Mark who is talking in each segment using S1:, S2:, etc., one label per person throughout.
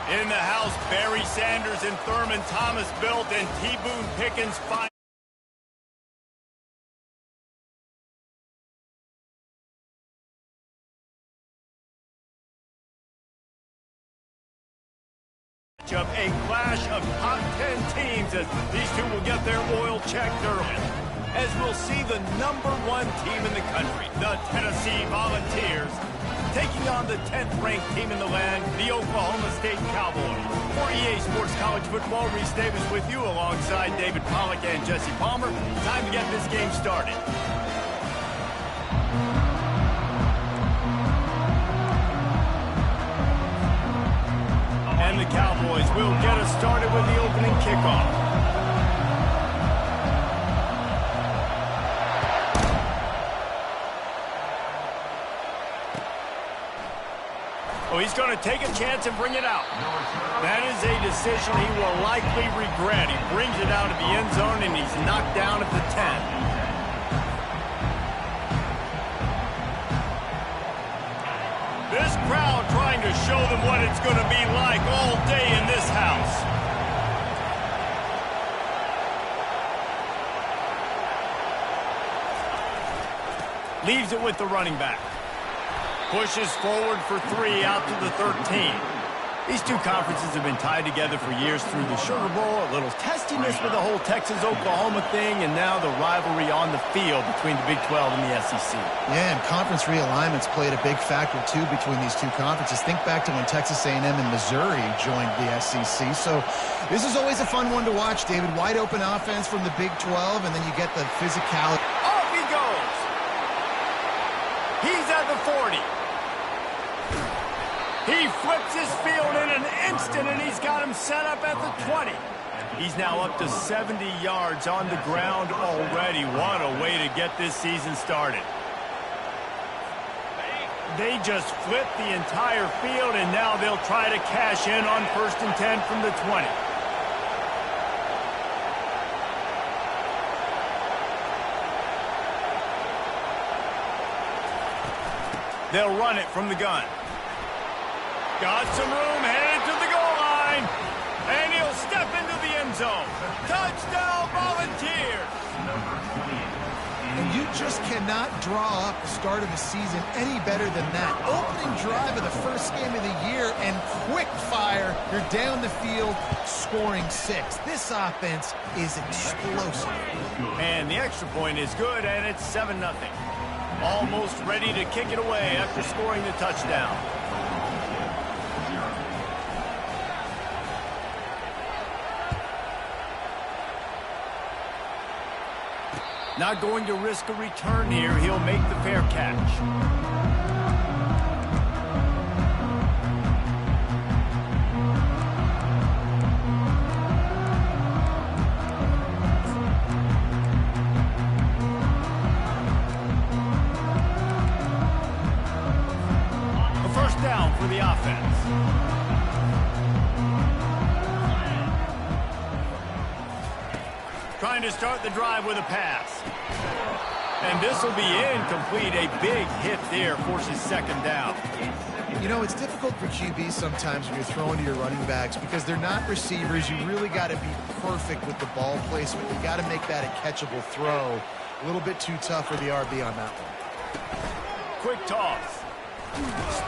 S1: In the house, Barry Sanders and Thurman Thomas built, and T. Boone Pickens find a clash of top 10 teams as these two will get their oil checked early. As we'll see the #1 team in the country, the Tennessee Volunteers, taking on the 10th-ranked team in the land, the Oklahoma State Cowboys. For EA Sports College Football, Reese Davis with you alongside David Pollack and Jesse Palmer. Time to get this game started. And the Cowboys will get us started with the opening kickoff. Oh, he's going to take a chance and bring it out. That is a decision he will likely regret. He brings it out of the end zone, and he's knocked down at the 10. This crowd trying to show them what it's going to be like all day in this house. Leaves it with the running back. Pushes forward for 3 out to the 13. These two conferences have been tied together for years through the Sugar Bowl, a little testiness with the whole Texas-Oklahoma thing, and now the rivalry on the field between the Big 12 and the SEC.
S2: Yeah, and conference realignments played a big factor, too, between these two conferences. Think back to when Texas A&M and Missouri joined the SEC. So this is always a fun one to watch, David. Wide open offense from the Big 12, and then you get the physicality.
S1: Off he goes! He's at the 40. He flips his field in an instant, and he's got him set up at the 20. He's now up to 70 yards on the ground already. What a way to get this season started. They just flipped the entire field, and now they'll try to cash in on 1st and 10 from the 20. They'll run it from the gun. Got some room, headed to the goal line, and he'll step into the end zone. Touchdown, Volunteers!
S2: And you just cannot draw up the start of the season any better than that. Opening drive of the first game of the year, and quick fire, you're down the field, scoring 6. This offense is explosive.
S1: And the extra point is good, and it's 7-0. Almost ready to kick it away after scoring the touchdown. Not going to risk a return here. He'll make the fair catch. A first down for the offense. Trying to start the drive with a pass. And this will be incomplete. A big hit there forces 2nd down.
S2: You know, it's difficult for QBs sometimes when you're throwing to your running backs because they're not receivers. You really got to be perfect with the ball placement. You got to make that a catchable throw. A little bit too tough for the RB on that one.
S1: Quick toss.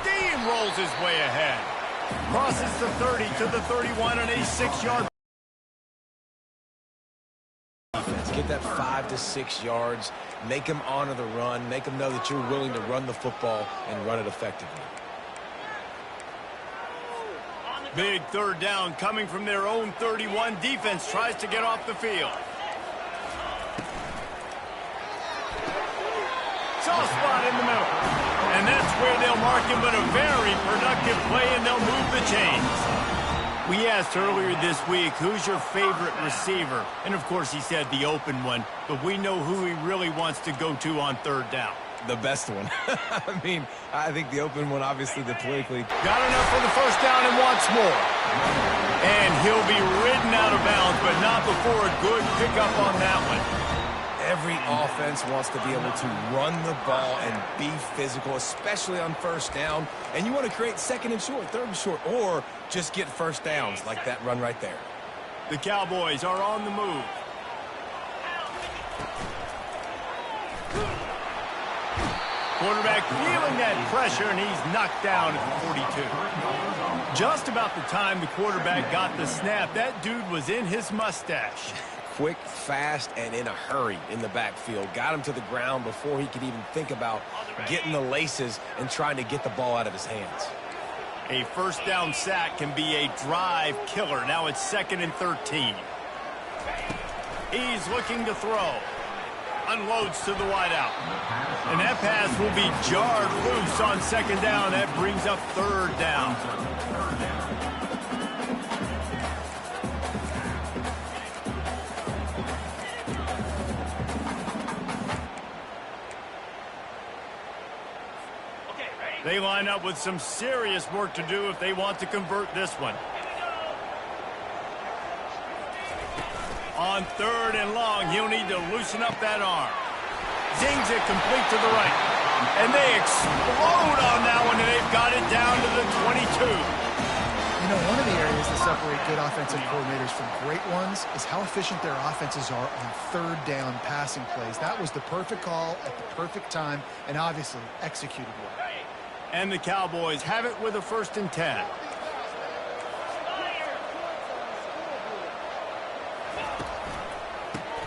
S1: Steamrolls his way ahead. Crosses the 30 to the 31 on a 6-yard.
S3: Get that 5 to 6 yards, make them honor the run, make them know that you're willing to run the football and run it effectively.
S1: Big third down coming from their own 31. Defense tries to get off the field. Soft spot in the middle. And that's where they'll mark him, but a very productive play, and they'll move the chains. We asked earlier this week, who's your favorite receiver? And, of course, he said the open one, but we know who he really wants to go to on third down.
S3: The best one. I mean, I think the open one, obviously, the politically.
S1: Got enough for the first down and wants more. And he'll be ridden out of bounds, but not before a good pickup on that one.
S3: Every offense wants to be able to run the ball and be physical, especially on first down. And you want to create second and short, third and short, or just get first downs like that run right there.
S1: The Cowboys are on the move. Quarterback feeling that pressure, and he's knocked down at the 42. Just about the time the quarterback got the snap, that dude was in his mustache.
S3: Quick, fast, and in a hurry in the backfield. Got him to the ground before he could even think about getting the laces and trying to get the ball out of his hands.
S1: A first down sack can be a drive killer. Now it's 2nd and 13. He's looking to throw. Unloads to the wideout. And that pass will be jarred loose on 2nd down. That brings up 3rd down. They line up with some serious work to do if they want to convert this one. On 3rd and long, he'll need to loosen up that arm. Zings it complete to the right. And they explode on that one, and they've got it down to the 22.
S2: You know, one of the areas that separate good offensive coordinators from great ones is how efficient their offenses are on third down passing plays. That was the perfect call at the perfect time, and obviously executed well.
S1: And the Cowboys have it with a 1st and 10.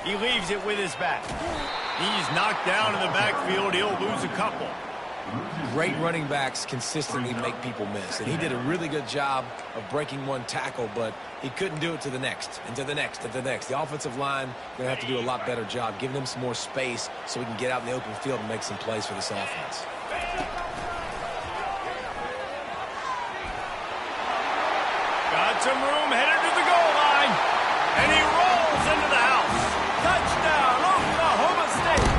S1: He leaves it with his back. He's knocked down in the backfield. He'll lose a couple.
S3: Great running backs consistently make people miss, and he did a really good job of breaking one tackle, but he couldn't do it to the next, and to the next, and to the next. The offensive line going to have to do a lot better job, giving them some more space so we can get out in the open field and make some plays for this offense.
S1: Got some room, headed to the goal line, and he rolls into the house. Touchdown, Oklahoma State.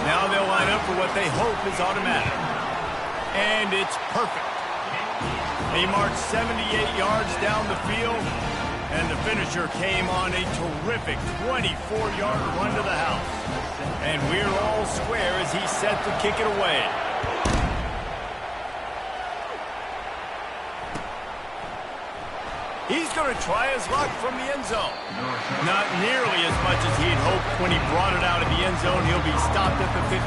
S1: Now they'll line up for what they hope is automatic. And it's perfect. They marched 78 yards down the field, and the finisher came on a terrific 24-yard run to the house. And we're all square as he's set to kick it away. He's going to try his luck from the end zone. Not nearly as much as he'd hoped when he brought it out of the end zone. He'll be stopped at the 15.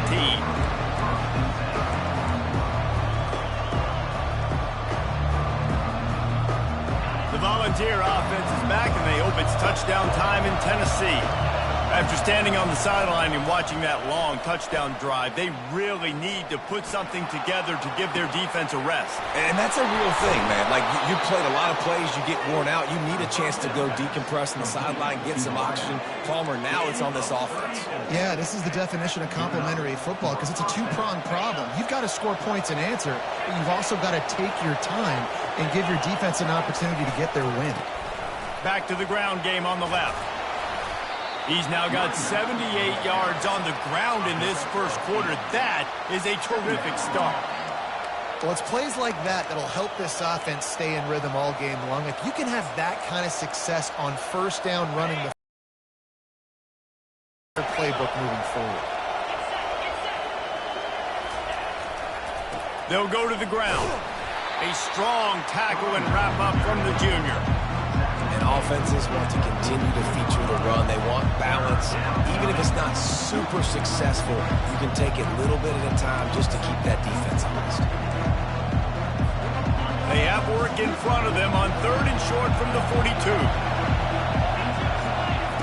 S1: The Volunteer offense is back, and they hope it's touchdown time in Tennessee. After standing on the sideline and watching that long touchdown drive, they really need to put something together to give their defense a rest.
S3: And that's a real thing, man. Like, you played a lot of plays, you get worn out, you need a chance to go decompress on the sideline, get some oxygen. Palmer, now it's on this offense.
S2: Yeah, this is the definition of complementary football because it's a two-pronged problem. You've got to score points and answer, but you've also got to take your time and give your defense an opportunity to get their win.
S1: Back to the ground game on the left. He's now got 78 yards on the ground in this first quarter. That is a terrific start.
S2: Well, it's plays like that that'll help this offense stay in rhythm all game long. If you can have that kind of success on first down running the playbook moving forward.
S1: They'll go to the ground. A strong tackle and wrap up from the junior.
S3: And offenses want to continue to feature the run. They want balance. Even if it's not super successful, you can take it little bit at a time just to keep that defense honest.
S1: They have work in front of them on 3rd and short from the 42.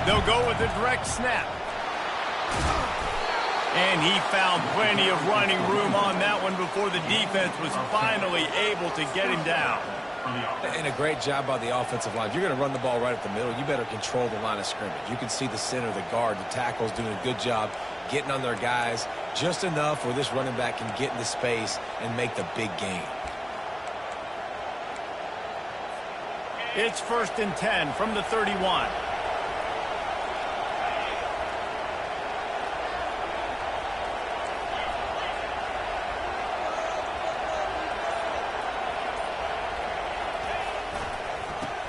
S1: They'll go with a direct snap. And he found plenty of running room on that one before the defense was finally able to get him down.
S3: And a great job by the offensive line. If you're going to run the ball right up the middle, you better control the line of scrimmage. You can see the center, the guard, the tackles doing a good job getting on their guys just enough where this running back can get into space and make the big gain.
S1: It's 1st and 10 from the 31.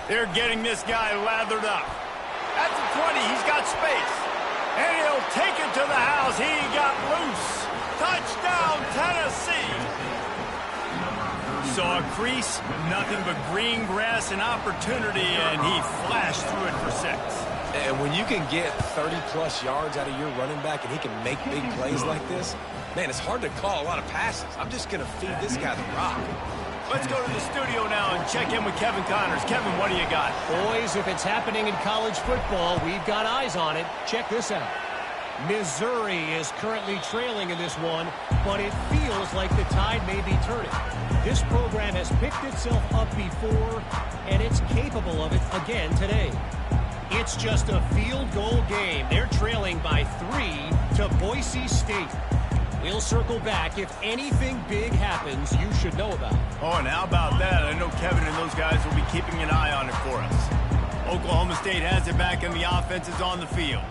S1: They're getting this guy lathered up. At the 20, he's got space. And he'll take it to the house. He got loose. Touchdown, Tennessee. Saw a crease, nothing but green grass and opportunity, and he flashed through it for 6.
S3: And when you can get 30-plus yards out of your running back and he can make big plays like this, man, it's hard to call a lot of passes. I'm just going to feed this guy the rock.
S1: Let's go to the studio now and check in with Kevin Connors. Kevin, what do you got?
S4: Boys, if it's happening in college football, we've got eyes on it. Check this out. Missouri is currently trailing in this one, but it feels like the tide may be turning. This program has picked itself up before, and it's capable of it again today. It's just a field goal game. They're trailing by 3 to Boise State. We'll circle back. If anything big happens, you should know about it.
S1: Oh, and how about that? I know Kevin and those guys will be keeping an eye on it for us. Oklahoma State has it back, and the offense is on the field.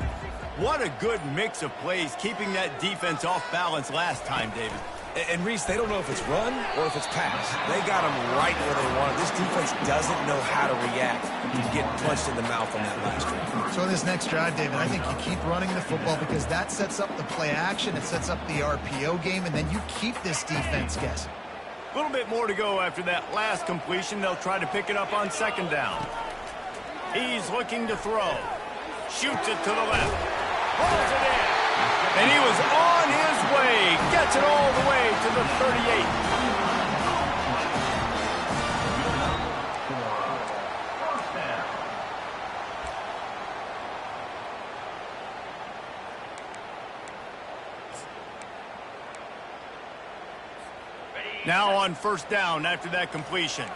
S1: What a good mix of plays, keeping that defense off balance last time, David.
S3: And Reese, they don't know if it's run or if it's pass. They got them right where they want it. This defense doesn't know how to react to getting punched in the mouth on that last drive.
S2: So this next drive, David, I think you keep running the football because that sets up the play action. It sets up the RPO game, and then you keep this defense guessing.
S1: A little bit more to go after that last completion. They'll try to pick it up on 2nd down. He's looking to throw. Shoots it to the left. Pulls it in. And he was on his way. Gets it all the way to the 38. Now on 1st down after that completion.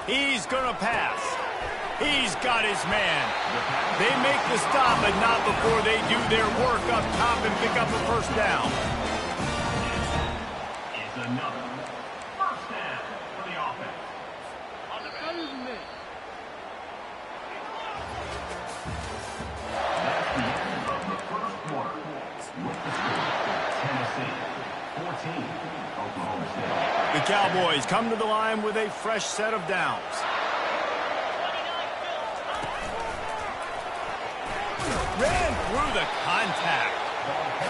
S1: He's going to pass. He's got his man. They make the stop, but not before they do their work up top and pick up a 1st down.
S5: It's another 1st down for the offense. That's the end of the 1st quarter. With the score, Tennessee 14, Oklahoma State.
S1: The Cowboys come to the line with a fresh set of downs. Ran through the contact.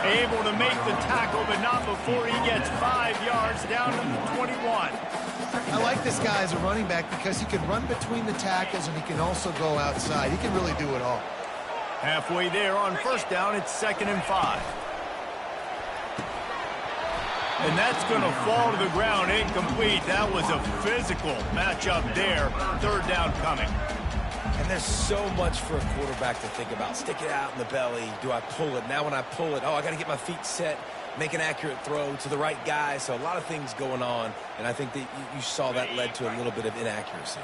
S1: Able to make the tackle, but not before he gets 5 yards down to the 21.
S2: I like this guy as a running back because he can run between the tackles and he can also go outside. He can really do it all.
S1: Halfway there on 1st down, it's 2nd and 5. And that's going to fall to the ground incomplete. That was a physical matchup there. 3rd down coming.
S3: And there's so much for a quarterback to think about. Stick it out in the belly. Do I pull it? Now when I pull it, oh, I got to get my feet set, make an accurate throw to the right guy. So a lot of things going on, and I think that you saw that led to a little bit of inaccuracy.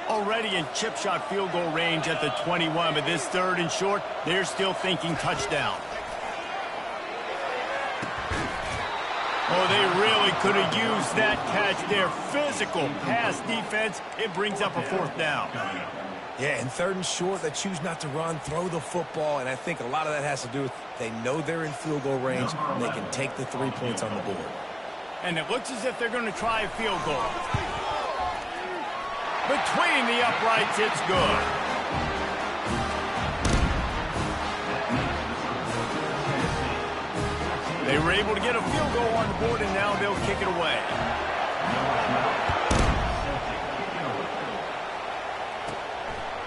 S1: Already in chip shot field goal range at the 21, but this 3rd and short, they're still thinking touchdown. Oh, they really could have used that catch there. Physical pass defense. It brings up a 4th down.
S3: Yeah, and 3rd and short, they choose not to run, throw the football, and I think a lot of that has to do with they know they're in field goal range, and they can take the 3 points on the board.
S1: And it looks as if they're going to try a field goal. Between the uprights, it's good. They were able to get a field goal on the board, and now they'll kick it away.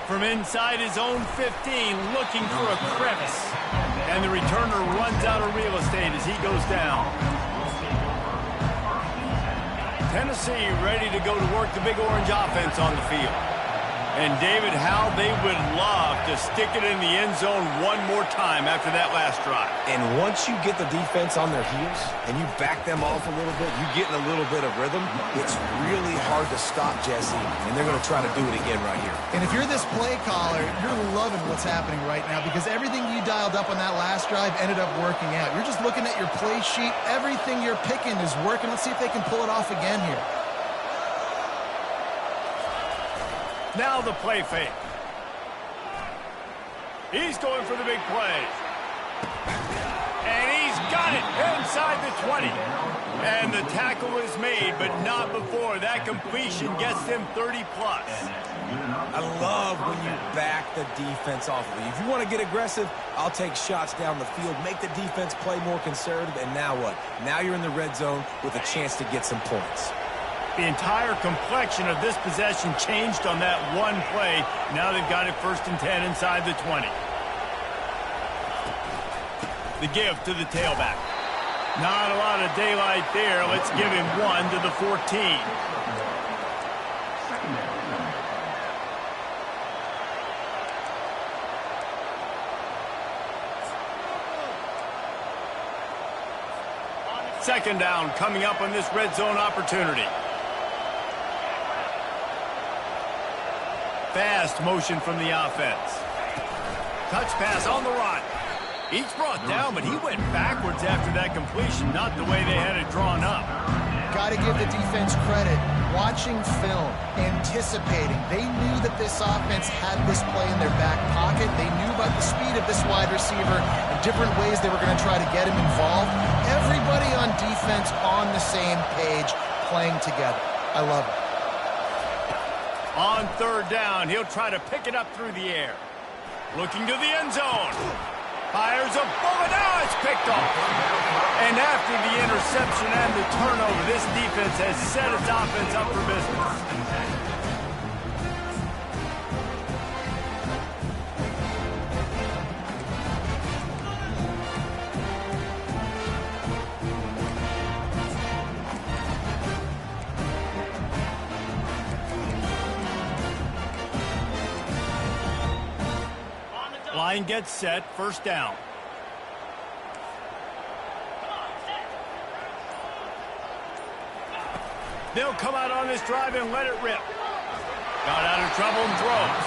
S1: From inside his own 15, looking for a crevice. And the returner runs out of real estate as he goes down. Tennessee ready to go to work the Big Orange offense on the field. And David, how they would love to stick it in the end zone one more time after that last drive.
S3: And once you get the defense on their heels and you back them off a little bit, you get in a little bit of rhythm, it's really hard to stop, Jesse, and they're going to try to do it again right here.
S2: And if you're this play caller, you're loving what's happening right now because everything you dialed up on that last drive ended up working out. You're just looking at your play sheet. Everything you're picking is working. Let's see if they can pull it off again here.
S1: Now the play fake. He's going for the big play. And he's got it inside the 20. And the tackle is made, but not before. That completion gets them 30-plus.
S3: I love when you back the defense off of you. If you want to get aggressive, I'll take shots down the field, make the defense play more conservative, and now what? Now you're in the red zone with a chance to get some points.
S1: The entire complexion of this possession changed on that one play. Now they've got it 1st and 10 inside the 20. The give to the tailback. Not a lot of daylight there. Let's give him 1 to the 14. Second down coming up on this red zone opportunity. Fast motion from the offense. Touch pass on the run. Each brought down, but he went backwards after that completion, not the way they had it drawn up.
S2: Got to give the defense credit. Watching film, anticipating. They knew that this offense had this play in their back pocket. They knew about the speed of this wide receiver and different ways they were going to try to get him involved. Everybody on defense on the same page, playing together. I love it.
S1: On 3rd down, he'll try to pick it up through the air. Looking to the end zone. Fires a bullet. Now it's picked off. And after the interception and the turnover, this defense has set its offense up for business. Line gets set, 1st down. They'll come out on this drive and let it rip. Got out of trouble and throws.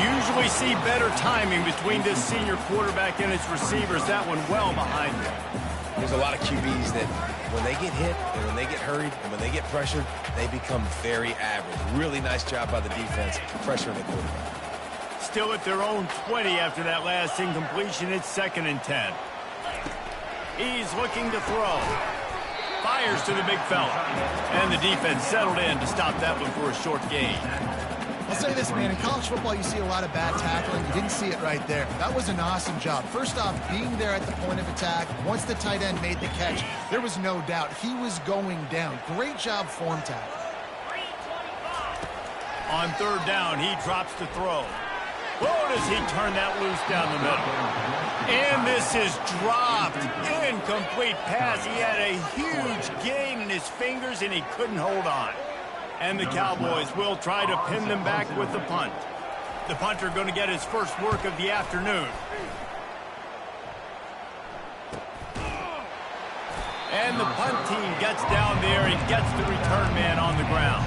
S1: Usually see better timing between this senior quarterback and his receivers. That one well behind him.
S3: There's a lot of QBs that when they get hit and when they get hurried and when they get pressured, they become very average. Really nice job by the defense pressuring the quarterback.
S1: Still at their own 20 after that last incompletion. It's 2nd and 10. He's looking to throw. Fires to the big fella. And the defense settled in to stop that one for a short gain.
S2: I'll say this, man. In college football, you see a lot of bad tackling. You didn't see it right there. That was an awesome job. First off, being there at the point of attack. Once the tight end made the catch, there was no doubt he was going down. Great job form tackle.
S1: On 3rd down, he drops to throw. Oh, does he turn that loose down the middle. And this is dropped. Incomplete pass. He had a huge gain in his fingers, and he couldn't hold on. And the Cowboys will try to pin them back with the punt. The punter going to get his first work of the afternoon. And the punt team gets down there and gets the return man on the ground.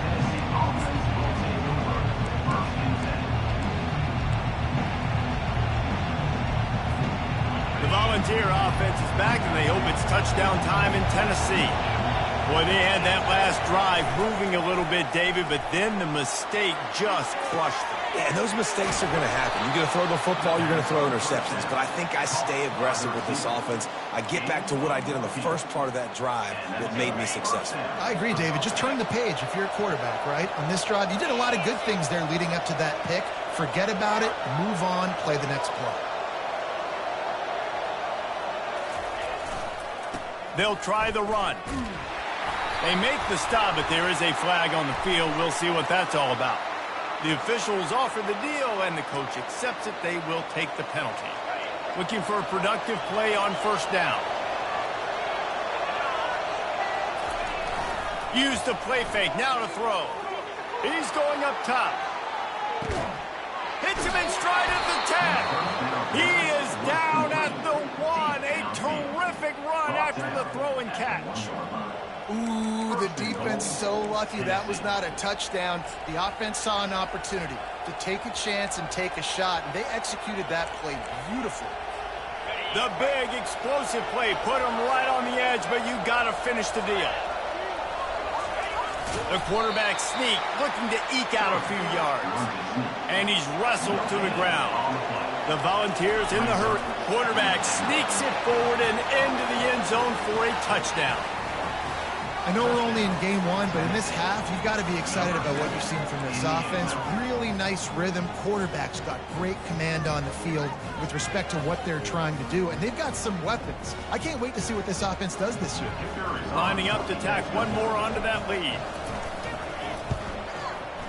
S1: The Volunteer offense is back, and they hope it's touchdown time in Tennessee. Boy, they had that last drive moving a little bit, David, but then the mistake just crushed them.
S3: Yeah, and those mistakes are going to happen. You're going to throw the football, you're going to throw interceptions. But I think I stay aggressive with this offense. I get back to what I did on the first part of that drive that made me successful.
S2: I agree, David. Just turn the page if you're a quarterback, right? On this drive, you did a lot of good things there leading up to that pick. Forget about it, move on, play the next play.
S1: They'll try the run. They make the stop, but there is a flag on the field. We'll see what that's all about. The officials offer the deal, and the coach accepts it. They will take the penalty. Looking for a productive play on 1st down. Use the play fake. Now to throw. He's going up top. Hits him in stride at the 10. He is down at the 1. A terrific run after the throw and catch.
S2: Ooh, the defense so lucky that was not a touchdown. The offense saw an opportunity to take a chance and take a shot, and they executed that play beautifully.
S1: The big explosive play put him right on the edge, but you got to finish the deal. The quarterback sneak, looking to eke out a few yards. And he's wrestled to the ground. The Volunteers in the hurry. Quarterback sneaks it forward and into the end zone for a touchdown.
S2: I know we're only in game one, but in this half, you've got to be excited about what you're seeing from this offense. Really nice rhythm. Quarterback's got great command on the field with respect to what they're trying to do, and they've got some weapons. I can't wait to see what this offense does this year.
S1: Lining up to tack one more onto that lead.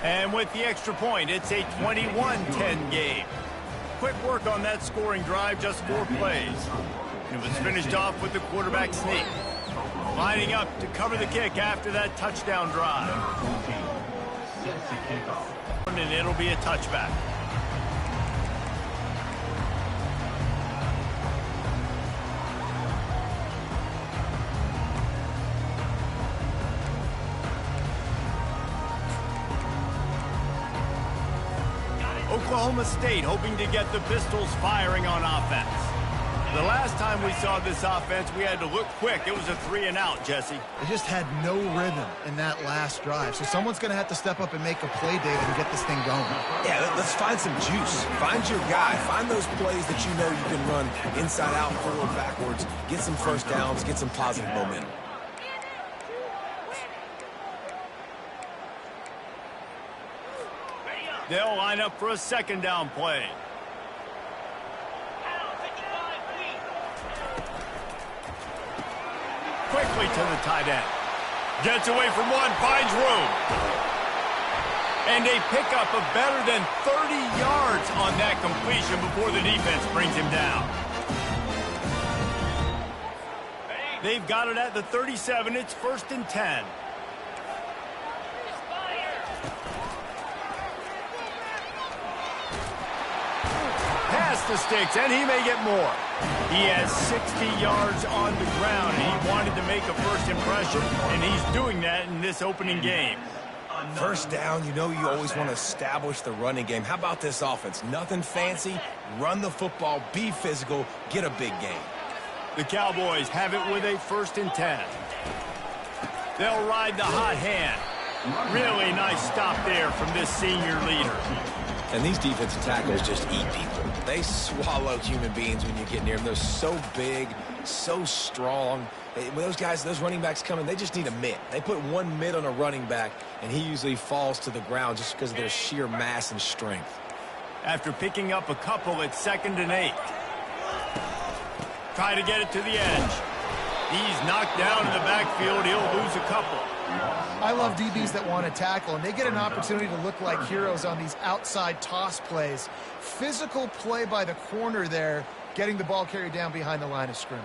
S1: And with the extra point, it's a 21-10 game. Quick work on that scoring drive, just 4 plays. It was finished off with the quarterback sneak. Lining up to cover the kick after that touchdown drive. And it'll be a touchback. Oklahoma State hoping to get the Pistols firing on offense. The last time we saw this offense, we had to look quick. It was a 3-and-out, Jesse.
S2: They just had no rhythm in that last drive. So someone's going to have to step up and make a play, David, and get this thing going.
S3: Yeah, let's find some juice. Find your guy. Find those plays that you know you can run inside out, forward, backwards. Get some first downs. Get some positive momentum.
S1: They'll line up for a second down play. Quickly to the tight end. Gets away from one, finds room. And a pickup of better than 30 yards on that completion before the defense brings him down. They've got it at the 37. It's 1st and 10. Past the sticks, and he may get more. He has 60 yards on the ground, and he wanted to make a first impression, and he's doing that in this opening game.
S3: First down, you know you always want to establish the running game. How about this offense? Nothing fancy. Run the football, be physical, get a big gain.
S1: The Cowboys have it with a 1st and 10. They'll ride the hot hand. Really nice stop there from this senior leader.
S3: And these defensive tackles just eat people. They swallow human beings when you get near them. They're so big, so strong. When those guys, those running backs come in, they just need a mitt. They put one mitt on a running back, and he usually falls to the ground just because of their sheer mass and strength.
S1: After picking up a couple, it's 2nd and 8. Try to get it to the edge. He's knocked down in the backfield. He'll lose a couple.
S2: I love DBs that want to tackle, and they get an opportunity to look like heroes on these outside toss plays. Physical play by the corner there, getting the ball carried down behind the line of scrimmage.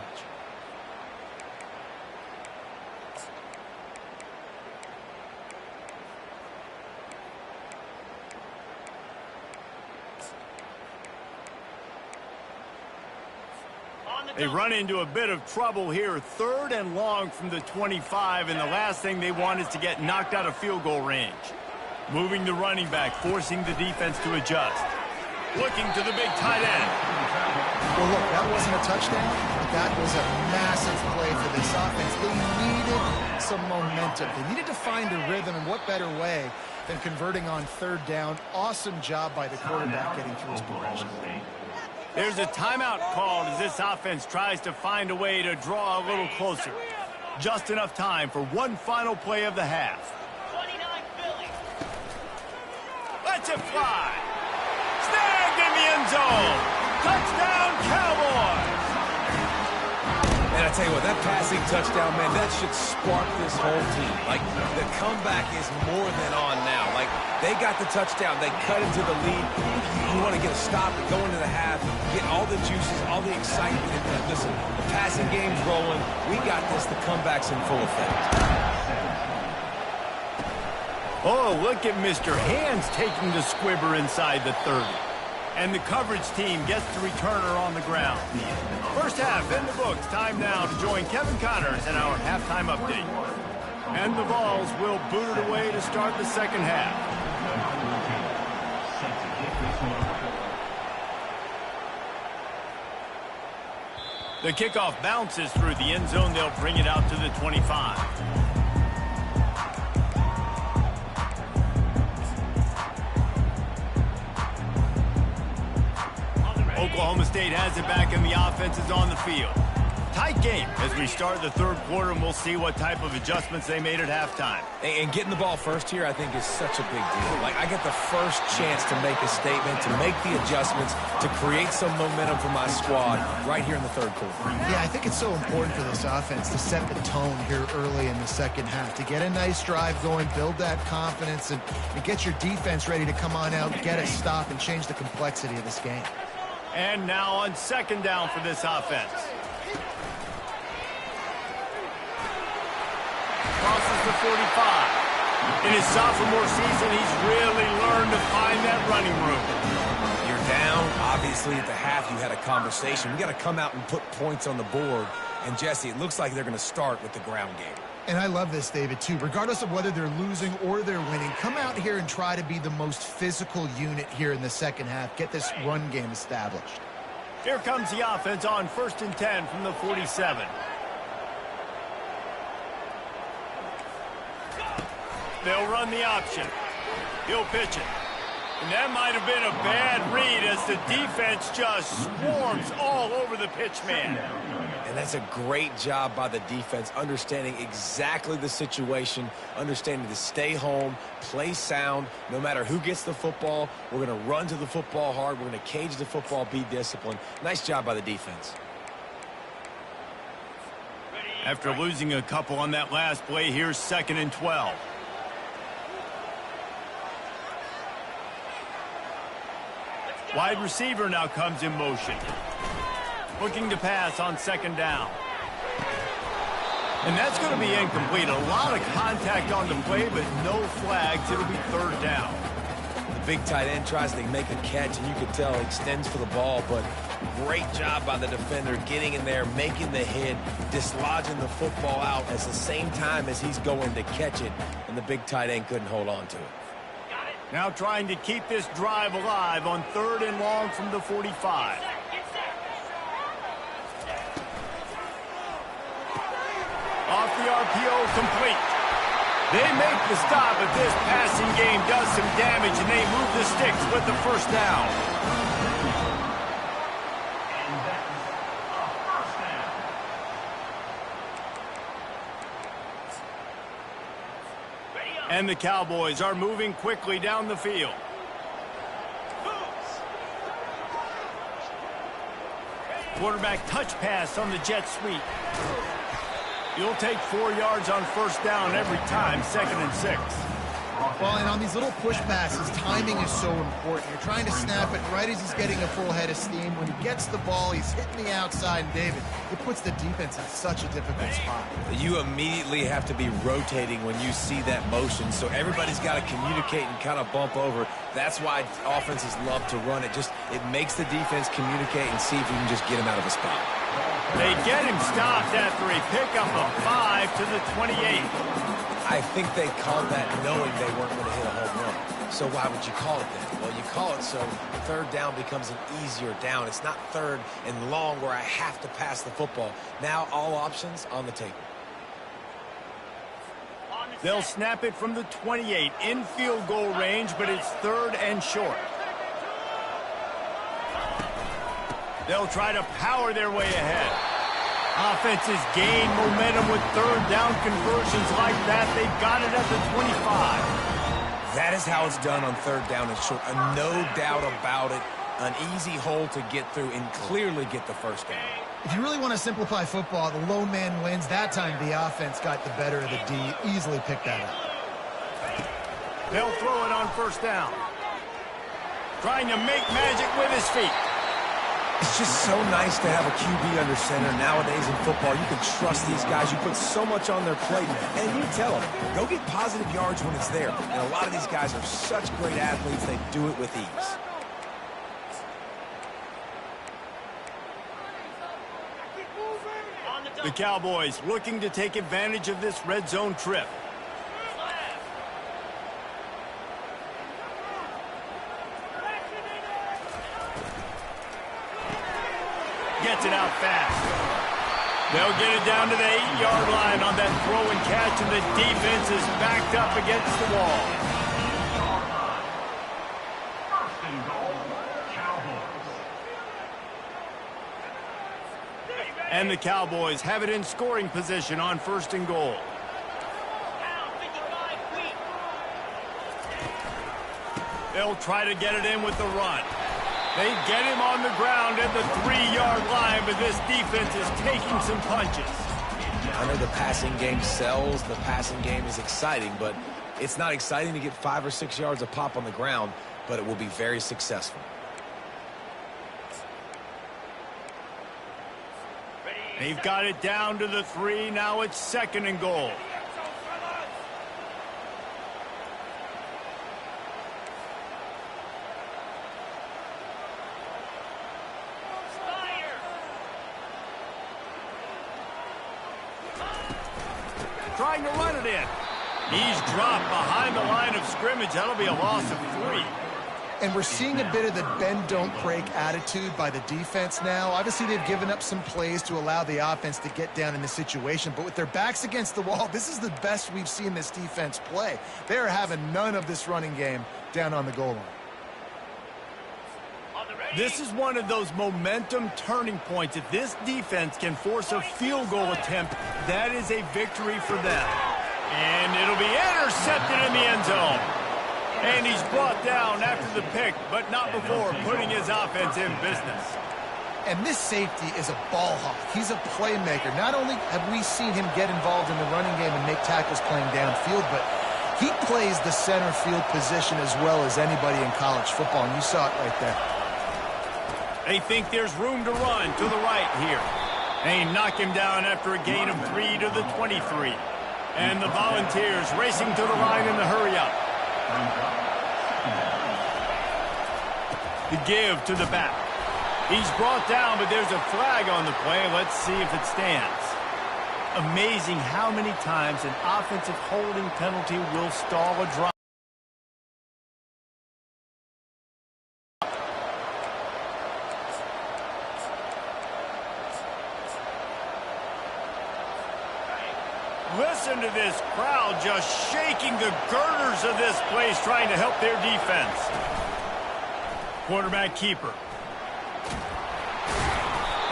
S1: They run into a bit of trouble here. 3rd and long from the 25, and the last thing they want is to get knocked out of field goal range. Moving the running back, forcing the defense to adjust. Looking to the big tight end.
S2: Well, look, that wasn't a touchdown, but that was a massive play for this offense. They needed some momentum. They needed to find a rhythm, and what better way than converting on 3rd down. Awesome job by the quarterback getting through his progression.
S1: There's a timeout called as this offense tries to find a way to draw a little closer. Just enough time for one final play of the half.
S6: 29 Philly.
S1: Lets it fly. Snagged in the end zone. Touchdown, Cowboys.
S3: And I tell you what, that passing touchdown, man, that should spark this whole team. Like, the comeback is more than on now. Like, they got the touchdown. They cut into the lead. You want to get a stop and go into the half, get all the juices, all the excitement. And listen, the passing game's rolling. We got this. The comeback's in full effect.
S1: Oh, look at Mr. Hands taking the squibber inside the 30. And the coverage team gets the returner on the ground. First half in the books. Time now to join Kevin Connors in our halftime update. And the Vols will boot it away to start the second half. The kickoff bounces through the end zone. They'll bring it out to the 25. Oklahoma State has it back, and the offense is on the field. Tight game as we start the third quarter, and we'll see what type of adjustments they made at halftime.
S3: And getting the ball first here, I think, is such a big deal. Like, I get the first chance to make a statement, to make the adjustments, to create some momentum for my squad right here in the third quarter.
S2: Yeah, I think it's so important for this offense to set the tone here early in the second half, to get a nice drive going, build that confidence, and get your defense ready to come on out, get a stop, and change the complexity of this game.
S1: And now on second down for this offense. Crosses the 45. In his sophomore season, he's really learned to find that running room.
S3: You're down. Obviously, at the half, you had a conversation. We got to come out and put points on the board. And, Jesse, it looks like they're going to start with the ground game.
S2: And I love this, David, too. Regardless of whether they're losing or they're winning, come out here and try to be the most physical unit here in the second half. Get this run game established.
S1: Here comes the offense on 1st and 10 from the 47. They'll run the option. He'll pitch it. And that might have been a bad read as the defense just swarms all over the pitch man.
S3: And that's a great job by the defense, understanding exactly the situation, understanding to stay home, play sound. No matter who gets the football, we're going to run to the football hard. We're going to cage the football, be disciplined. Nice job by the defense.
S1: After losing a couple on that last play, here's 2nd and 12. Wide receiver now comes in motion. Looking to pass on 2nd down. And that's going to be incomplete. A lot of contact on the play, but no flags. It'll be 3rd down.
S3: The big tight end tries to make a catch, and you can tell he extends for the ball, but great job by the defender getting in there, making the hit, dislodging the football out at the same time as he's going to catch it, and the big tight end couldn't hold on to it.
S1: Now trying to keep this drive alive on 3rd and long from the 45. Off the RPO, complete. They make the stop, but this passing game does some damage, and they move the sticks with the 1st down.
S5: And that's a 1st down.
S1: And the Cowboys are moving quickly down the field. Quarterback touch pass on the jet sweep. You'll take 4 yards on 1st down every time, 2nd and 6.
S2: Well, and on these little push passes, timing is so important. You're trying to snap it right as he's getting a full head of steam. When he gets the ball, he's hitting the outside, and David, it puts the defense in such a difficult spot.
S3: You immediately have to be rotating when you see that motion, so everybody's got to communicate and kind of bump over. That's why offenses love to run it. It makes the defense communicate and see if we can just get him out of a spot.
S1: They get him stopped after a pickup of 5 to the 28.
S3: I think they called that knowing they weren't going to hit a home run. So why would you call it that? Well, you call it so 3rd down becomes an easier down. It's not 3rd and long where I have to pass the football. Now all options on the table.
S1: They'll snap it from the 28 in field goal range, but it's 3rd and short. They'll try to power their way ahead. Offenses gain momentum with 3rd down conversions like that. They've got it at the 25.
S3: That is how it's done on 3rd down and short. No doubt about it. An easy hole to get through and clearly get the 1st down.
S2: If you really want to simplify football, the low man wins. That time the offense got the better of the D. Easily picked that up.
S1: They'll throw it on 1st down. Trying to make magic with his feet.
S3: It's just so nice to have a QB under center. Nowadays in football, you can trust these guys. You put so much on their plate, and you tell them, go get positive yards when it's there. And a lot of these guys are such great athletes, they do it with ease.
S1: The Cowboys looking to take advantage of this red zone trip. Gets it out fast. They'll get it down to the 8-yard line on that throw and catch, and the defense is backed up against the wall.
S5: First and goal, Cowboys.
S1: And the Cowboys have it in scoring position on first and goal. They'll try to get it in with the run. They get him on the ground at the 3-yard line, but this defense is taking some punches.
S3: I know the passing game sells. The passing game is exciting, but it's not exciting to get 5 or 6 yards of pop on the ground, but it will be very successful.
S1: They've got it down to the 3. Now it's second and goal. Trying to run it in. He's dropped behind the line of scrimmage. That'll be a loss of 3.
S2: And we're seeing a bit of the bend-don't-break attitude by the defense now. Obviously, they've given up some plays to allow the offense to get down in the situation. But with their backs against the wall, this is the best we've seen this defense play. They're having none of this running game down on the goal line.
S1: This is one of those momentum turning points. If this defense can force a field goal attempt, that is a victory for them. And it'll be intercepted in the end zone. And he's brought down after the pick, but not before putting his offense in business.
S2: And this safety is a ball hawk. He's a playmaker. Not only have we seen him get involved in the running game and make tackles playing downfield, but he plays the center field position as well as anybody in college football, and you saw it right there.
S1: They think there's room to run to the right here. They knock him down after a gain of 3 to the 23. And the Volunteers racing to the line in the hurry-up. The give to the back. He's brought down, but there's a flag on the play. Let's see if it stands. Amazing how many times an offensive holding penalty will stall a drive. Listen to this crowd just shaking the girders of this place, trying to help their defense. Quarterback keeper.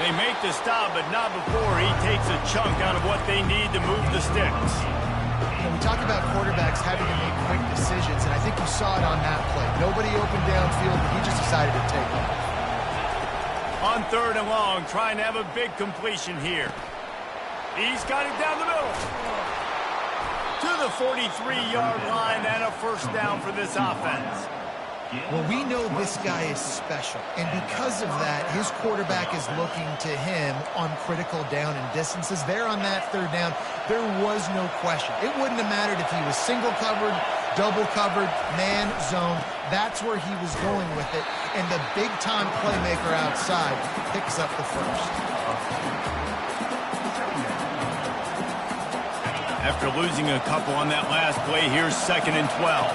S1: They make the stop, but not before he takes a chunk out of what they need to move the sticks.
S2: When we talk about quarterbacks having to make quick decisions, and I think you saw it on that play. Nobody opened downfield, but he just decided to take it.
S1: On third and long, trying to have a big completion here. He's got it down the middle. To the 43-yard line and a first down for this offense.
S2: Well, we know this guy is special, and because of that, his quarterback is looking to him on critical down and distances. There on that third down, there was no question. It wouldn't have mattered if he was single covered, double covered, man, zone. That's where he was going with it, and the big-time playmaker outside picks up the first.
S1: After losing a couple on that last play, here's second and 12.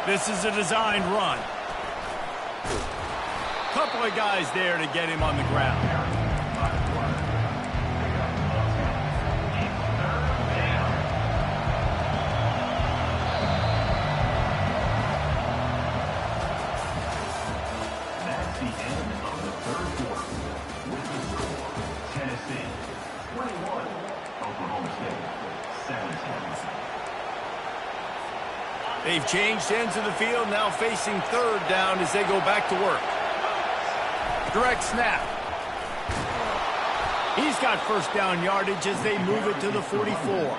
S1: This is a designed run. Couple of guys there to get him on the ground.
S5: That's the end of the third quarter. With the score, Tennessee 21, Oklahoma State 17.
S1: They've changed ends of the field, now facing third down as they go back to work. Direct snap. He's got first down yardage as they move it to the 44.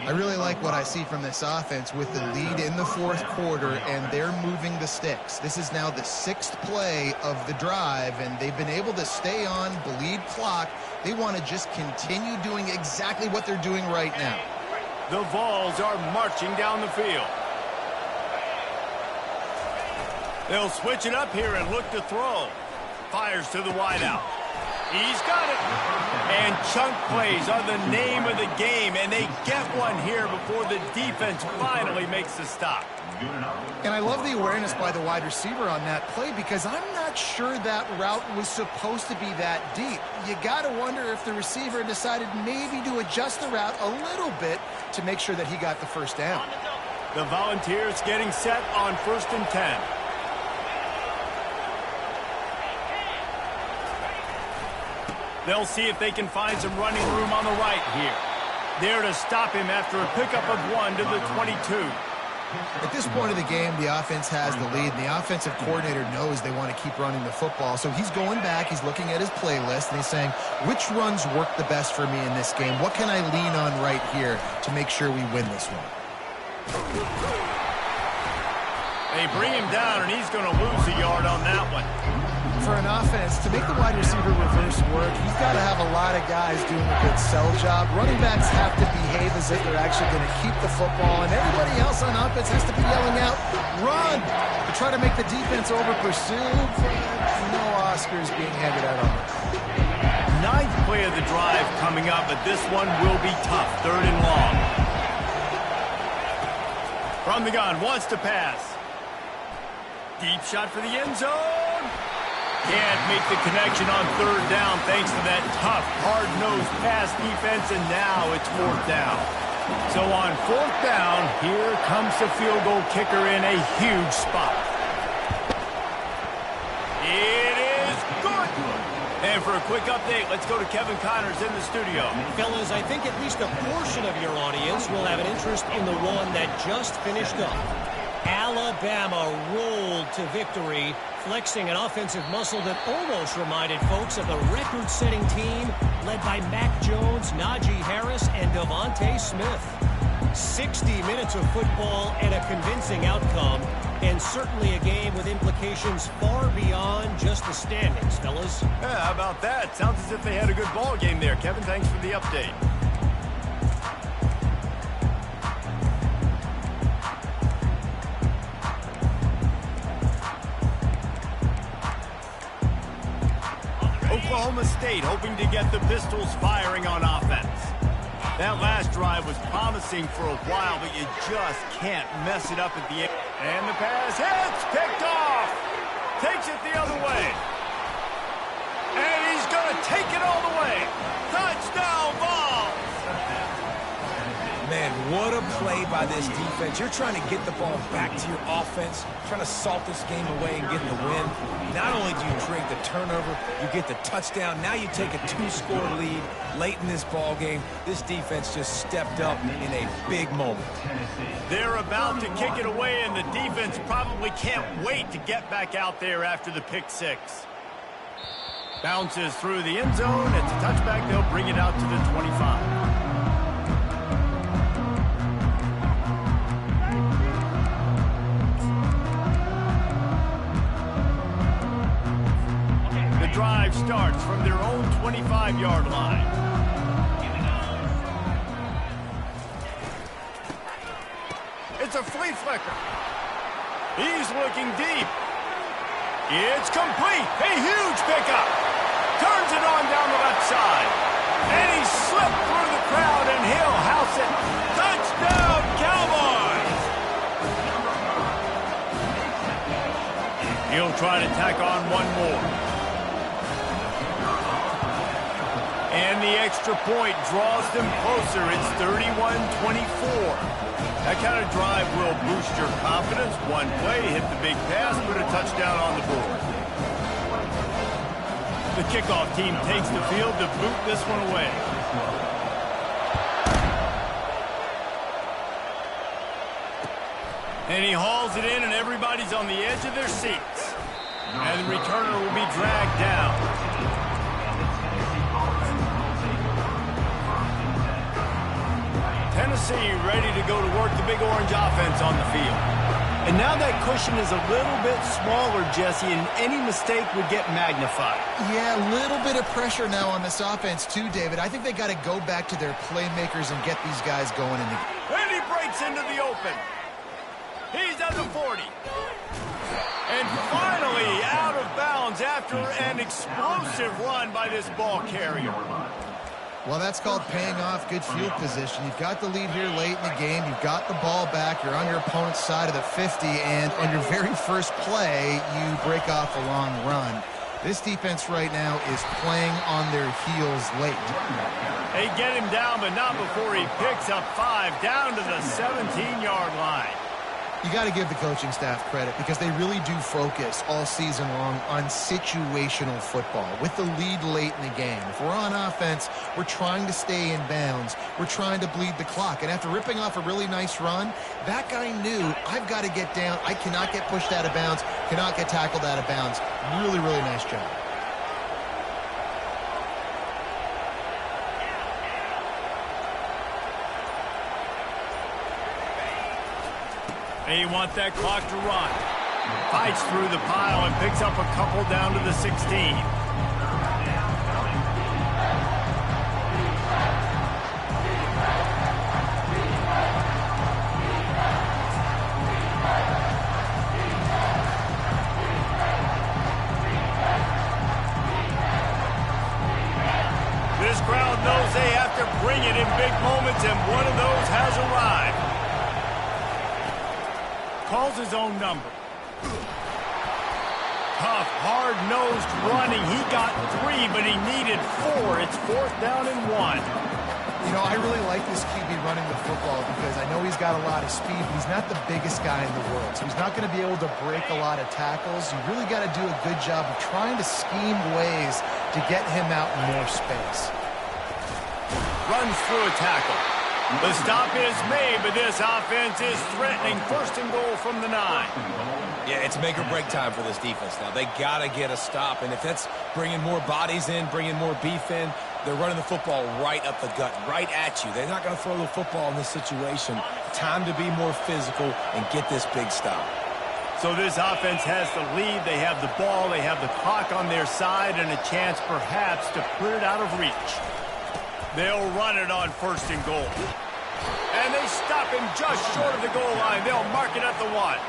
S2: I really like what I see from this offense with the lead in the fourth quarter, and they're moving the sticks. This is now the 6th play of the drive, and they've been able to stay on, bleed clock. They want to just continue doing exactly what they're doing right now.
S1: The Vols are marching down the field. They'll switch it up here and look to throw. Fires to the wideout. He's got it. And chunk plays are the name of the game, and they get one here before the defense finally makes the stop.
S2: And I love the awareness by the wide receiver on that play because I'm not sure that route was supposed to be that deep. You got to wonder if the receiver decided maybe to adjust the route a little bit to make sure that he got the first down.
S1: The Volunteers getting set on 1st and 10. They'll see if they can find some running room on the right here. There to stop him after a pickup of 1 to the 22.
S2: At this point of the game, the offense has the lead, and the offensive coordinator knows they want to keep running the football. So he's going back, he's looking at his playlist, and he's saying, which runs work the best for me in this game? What can I lean on right here to make sure we win this one?
S1: They bring him down, and he's going to lose a yard on that one.
S2: For an offense, to make the wide receiver reverse work, he's got to have a lot of guys doing a good sell job. Running backs have to behave as if they're actually going to keep the football, and everybody else on offense has to be yelling out, run, to try to make the defense over-pursue. No Oscars being handed out on it.
S1: 9th play of the drive coming up, but this one will be tough. 3rd and long. From the gun, wants to pass. Deep shot for the end zone. Can't make the connection on 3rd down thanks to that tough, hard-nosed pass defense, and now it's 4th down. So on 4th down, here comes the field goal kicker in a huge spot. It is good. And for a quick update, let's go to Kevin Connors in the studio.
S4: Fellas, I think at least a portion of your audience will have an interest in the one that just finished up. Alabama rolled to victory, flexing an offensive muscle that almost reminded folks of the record-setting team led by Mac Jones, Najee Harris, and Devontae Smith. 60 minutes of football and a convincing outcome, and certainly a game with implications far beyond just the standings, fellas.
S1: Yeah, how about that? Sounds as if they had a good ball game there. Kevin, thanks for the update. Oklahoma State hoping to get the Pistols firing on offense. That last drive was promising for a while, but you just can't mess it up at the end. And the pass hits, picked off. Takes it the other way. And he's going to take it all the way. Touchdown, Vols.
S3: Man, what a play by this defense. You're trying to get the ball back to your offense, trying to salt this game away and get the win. Not only do you create the turnover, you get the touchdown. Now you take a 2-score lead late in this ball game. This defense just stepped up in a big moment.
S1: They're about to kick it away, and the defense probably can't wait to get back out there after the pick six. Bounces through the end zone. It's a touchback. They'll bring it out to the 25. Drive starts from their own 25-yard line. It's a flea flicker. He's looking deep. It's complete. A huge pickup. Turns it on down the left side. And he slipped through the crowd, and he'll house it. Touchdown, Cowboys! He'll try to tack on one more. And the extra point draws them closer. It's 31-24. That kind of drive will boost your confidence. One play, hit the big pass, put a touchdown on the board. The kickoff team takes the field to boot this one away. And he hauls it in, and everybody's on the edge of their seats. And the returner will be dragged down. Tennessee ready to go to work the big orange offense on the field. And now that cushion is a little bit smaller, Jesse, and any mistake would get magnified.
S2: Yeah, a little bit of pressure now on this offense too, David. I think they got to go back to their playmakers and get these guys going in the game.
S1: And he breaks into the open. He's at the 40. And finally out of bounds downs after an explosive run by this ball carrier.
S2: Well, that's called paying off good field position. You've got the lead here late in the game. You've got the ball back. You're on your opponent's side of the 50, and on your very first play, you break off a long run. This defense right now is playing on their heels late.
S1: They get him down, but not before he picks up 5 down to the 17-yard line.
S2: You got to give the coaching staff credit because they really do focus all season long on situational football with the lead late in the game. If we're on offense, we're trying to stay in bounds. We're trying to bleed the clock. And after ripping off a really nice run, that guy knew, I've got to get down. I cannot get pushed out of bounds, cannot get tackled out of bounds. Really, really nice job.
S1: They want that clock to run. Fights through the pile and picks up a couple down to the 16. This crowd knows they have to bring it in big moments, and one of those has arrived. Calls his own number. Tough, hard-nosed running. He got 3, but he needed 4. It's 4th down and 1.
S2: You know, I really like this QB running the football because I know he's got a lot of speed, but he's not the biggest guy in the world. So he's not going to be able to break a lot of tackles. You really got to do a good job of trying to scheme ways to get him out in more space.
S1: Runs through a tackle. The stop is made, but this offense is threatening 1st and goal from the 9.
S3: Yeah, it's make or break time for this defense now. They got to get a stop, and if that's bringing more bodies in, bringing more beef in, they're running the football right up the gut, right at you. They're not going to throw the football in this situation. Time to be more physical and get this big stop.
S1: So this offense has the lead. They have the ball. They have the clock on their side and a chance perhaps to put it out of reach. They'll run it on 1st and goal. And they stop him just short of the goal line. They'll mark it at the 1.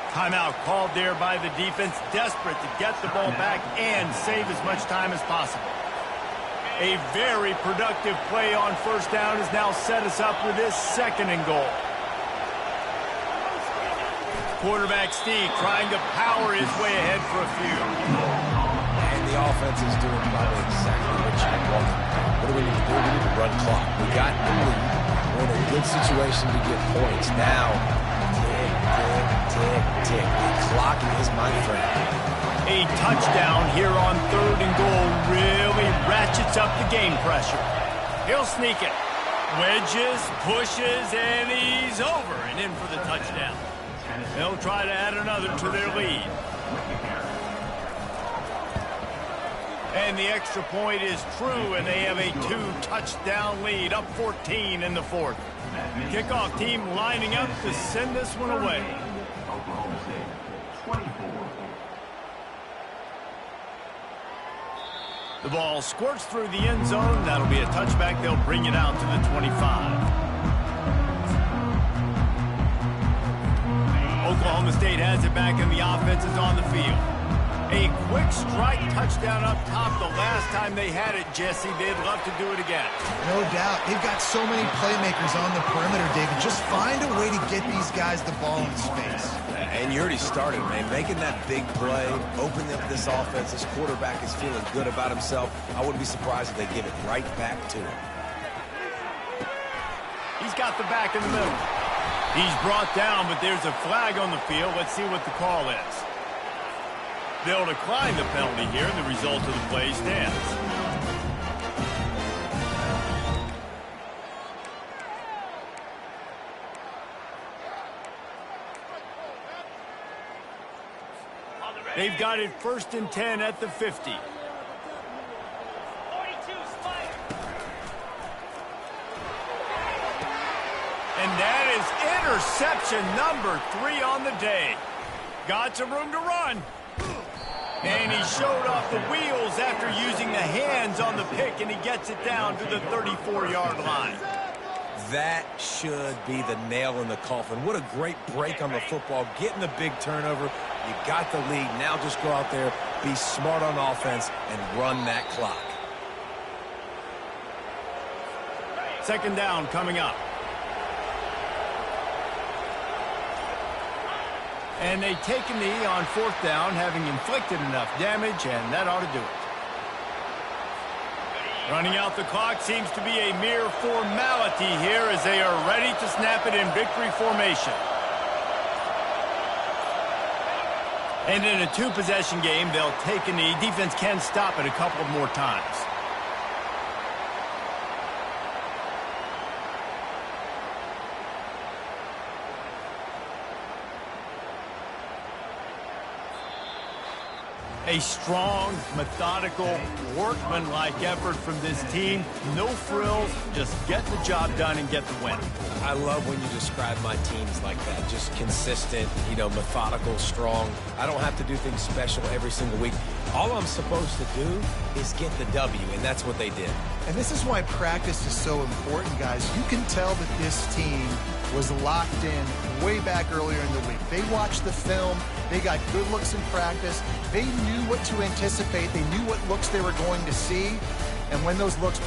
S1: Timeout called there by the defense, desperate to get the ball back and save as much time as possible. A very productive play on 1st down has now set us up with this 2nd and goal. Quarterback Steve trying to power his way ahead for a few.
S3: And the offense is doing probably exactly what you want. What do we need to do? We need to run clock. We got the lead. We're in a good situation to get points. Now, tick, tick, tick, tick. The clock is my friend.
S1: A touchdown here on 3rd and goal really ratchets up the game pressure. He'll sneak it. Wedges, pushes, and he's over and in for the touchdown. They'll try to add another to their lead. And the extra point is true, and they have a 2-touchdown lead, up 14 in the 4th. Kickoff team lining up to send this one away.
S5: Oklahoma State, 24.
S1: The ball squirts through the end zone. That'll be a touchback. They'll bring it out to the 25. Oklahoma State has it back, and the offense is on the field. A quick strike touchdown up top the last time they had it, Jesse. They'd love to do it again.
S2: No doubt. They've got so many playmakers on the perimeter, David. Just find a way to get these guys the ball in space.
S3: And you already started, man. Making that big play, opening up this offense. This quarterback is feeling good about himself. I wouldn't be surprised if they give it right back to him.
S1: He's got the back in the middle. He's brought down, but there's a flag on the field. Let's see what the call is. They'll decline the penalty here, and the result of the play stands. They've got it 1st and 10 at the 50. And that is interception number 3 on the day. Got some room to run. And he showed off the wheels after using the hands on the pick, and he gets it down to the 34-yard line.
S3: That should be the nail in the coffin. What a great break on the football. Getting the big turnover. You got the lead. Now just go out there, be smart on offense, and run that clock.
S1: Second down coming up. And they take a knee on fourth down, having inflicted enough damage, and that ought to do it. Running out the clock seems to be a mere formality here as they are ready to snap it in victory formation. And in a two-possession game, they'll take a knee. Defense can stop it a couple of more times. A strong, methodical, workman-like effort from this team. No frills, just get the job done and get the win.
S3: I love when you describe my teams like that. Just consistent, methodical, strong. I don't have to do things special every single week. All I'm supposed to do is get the W, and that's what they did.
S2: And this is why practice is so important, guys. You can tell that this team was locked in way back earlier in the week. They watched the film. They got good looks in practice. They knew what to anticipate. They knew what looks they were going to see. And when those looks